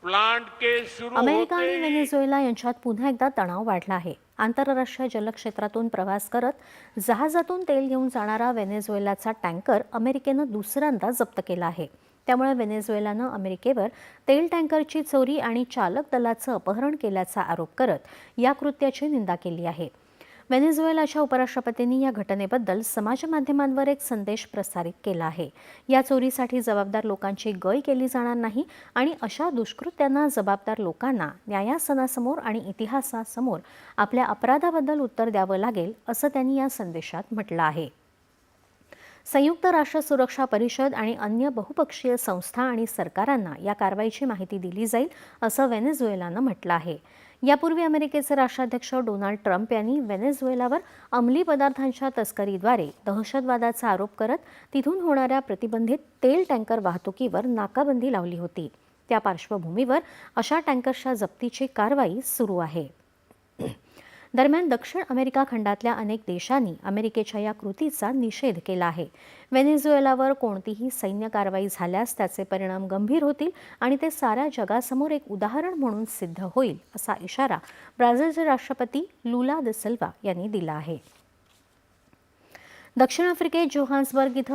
Plant के शुरू America होते आणि ही व्हेनेझुएला यांच्यात पुन्हा एकदा तणाव वाढला आहे. आंतरराष्ट्रीय जलक्षेत्रातून प्रवास करत जहाजातून तेल घेऊन जाणारा व्हेनेझुएलाचा टँकर अमेरिकेनं दुसऱ्यांदा जप्त केला आहे. त्यामुळे व्हेनेझुएलानं अमेरिकेवर तेल टँकरची चोरी आणि चालक दलाचं अपहरण केल्याचा आरोप करत या कृत्याची निंदा केली आहे. व्हेनेझुएलाच्या उपराष्ट्रपतींनी या घटनेबद्दल समाजमाध्यमांवर एक संदेश प्रसारित केला आहे. या चोरीसाठी जबाबदार लोकांची गय केली जाणार नाही आणि अशा दुष्कृत्यांना जबाबदार लोकांना न्यायासनासमोर आणि इतिहासासमोर आपल्या अपराधाबद्दल उत्तर द्यावं लागेल, असं त्यांनी या संदेशात म्हटलं आहे. संयुक्त राष्ट्र सुरक्षा परिषद आणि अन्य बहुपक्षीय संस्था आणि सरकारांना या कारवाईची माहिती दिली जाईल, असं व्हेनेझुएलानं म्हटलं आहे. यापूर्वी अमेरिकेचे राष्ट्राध्यक्ष डोनाल्ड ट्रम्प यांनी व्हेनेझुएलावर अंमली पदार्थांच्या तस्करीद्वारे दहशतवादाचा आरोप करत तिथून होणाऱ्या प्रतिबंधित तेल टँकर वाहतुकीवर नाकाबंदी लावली होती. त्या पार्श्वभूमीवर अशा टँकर्सच्या जप्तीची कारवाई सुरू आहे. दरम्यान दक्षिण अमेरिका खंडातल्या अनेक देशांनी अमेरिकेच्या या कृतीचा निषेध केला आहे. व्हेनेझुएलावर कोणतीही सैन्य कारवाई झाल्यास त्याचे परिणाम गंभीर होतील आणि ते साऱ्या जगासमोर एक उदाहरण म्हणून सिद्ध होईल, असा इशारा ब्राझीलचे राष्ट्रपती लुला दा सिल्वा यांनी दिला आहे. दक्षिण आफ्रिकेत जोहान्सबर्ग इथं